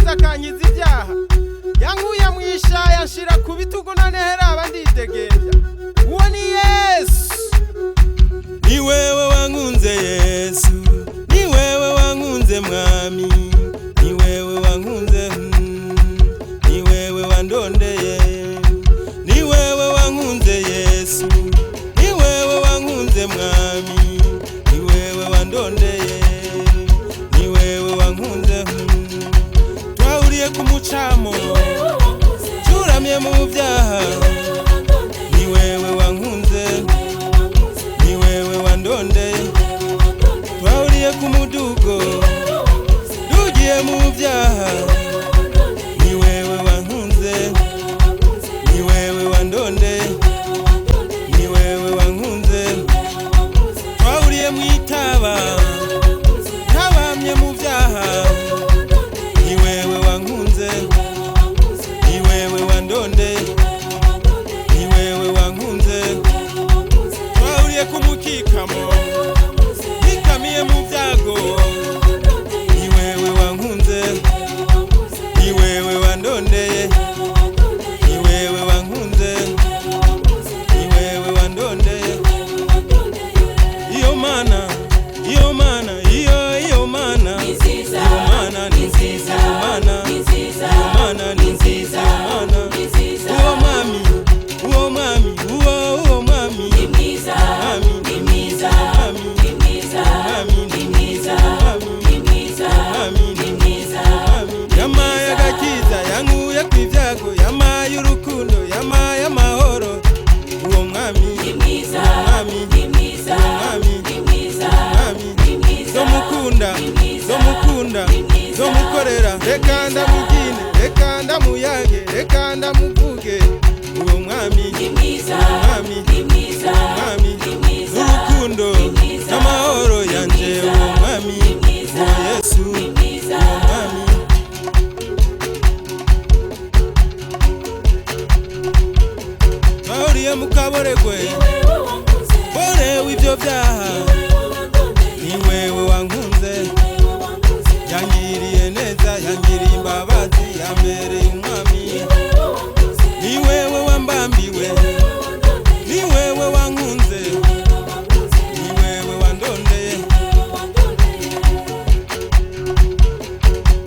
agakiza kankiza ibyaha yankuye mwisha yanshira ku bitugu nantera abanditegerya uwo ni Yesu. Ni wewe wankunze Yesu, ni wewe wankunze mwami, ni wewe wankunze, ni wewe wandondeye, ni wewe wankunze Yesu, ni wewe wankunze mwami, ni wewe wandondeye, ni wewe wankunze. Twahuriye ku mucamo curamye mu byaha, ni wewe wankunze, ni wewe wandondeye. Twahuriye ku mudugo dugiye mu byaha, ni wewe wankunze, ni wewe wandondeye, ni wewe wankunze. Twahuriye mu itaba ntabamye mu byaha, ni wewe wankunze, ni wewe wandondeye, ni wewe wankunze. Twahuriye ku mukikamo nikamiye mu byago, ni wewe wankunze, ni wewe wandondeye, ni wewe wankunze, ni wewe wandondeye. Iyo mana, iyo mana, iyo mana, iyo mana ni nziza, iyo mana ni nziza, iyo mana ni nziza, uwo mwami, uwo mwami, uwo mwami ni mwiza, ni mwiza, ni mwiza, ni mwiza, ni mwiza, ni mwiza. Yamaye agakiza yankuye kw'ivyago, yamaye urukundo, yamaye amahoro, uwo mwami ni mwiza, ni mwiza, ni mwiza, ni mwiza. Zomukunda, zomukunda, zomukorera, reka ndamugine, reka ndamuyage, reka ndamuvuge, uwo mwami ni mwiza, ni mwiza, ni mwiza. Urukundo n'amahoro yanje, uwo mwami, uwo Yesu, uwo mwami. Twahuriye mu kaboregwe, borewe ivyo vyaha, ni wewe wankunze, yangiriye neza, yangiriye imbabazi, yambereye umwami. Ni wewe wambambiwe, ni wewe wankunze, ni wewe wandondeye.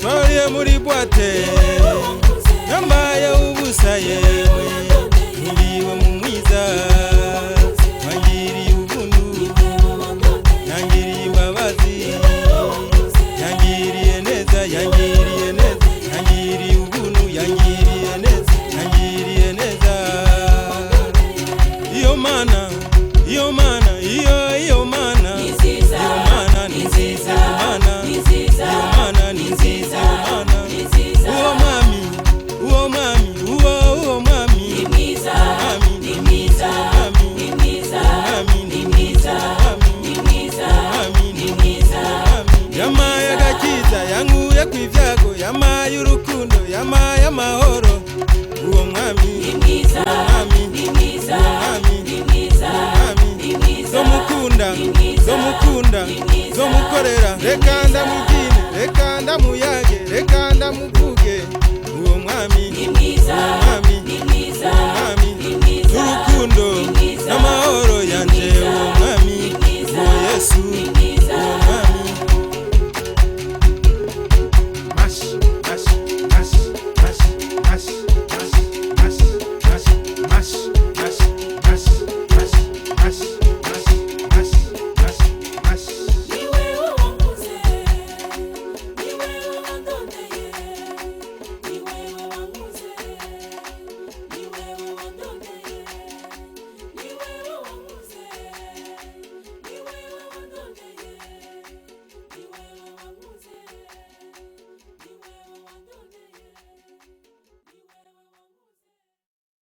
Twahuriye muri boite yambaye ubusa yewe, nkiriwe mu mwiza, wangiriye ubuntu, yangiriye imbabazi, yangiriye neza, yangiriye neza, yangiriye ubuntu, yangiriye neza, yangiriye neza. Iyo mana, iyo mana, iyo mana ni nziza, iyo mana ni nziza, iyo mana ni nziza, iyo mana ni nziza, iyo mana ni nziza. Uwo mwami, uwo mwami, uwo mwami ni mwiza, ni mwiza, ni mwiza, ni mwiza, ni mwiza, ni mwiza. Yamaye agakiza yankuye kw'ivyago, yamaye urukundo, yamaye amahoro, uwo mwami ni mwiza, ni mwiza, ni mwiza, ni mwiza. Zomukunda, zomukunda,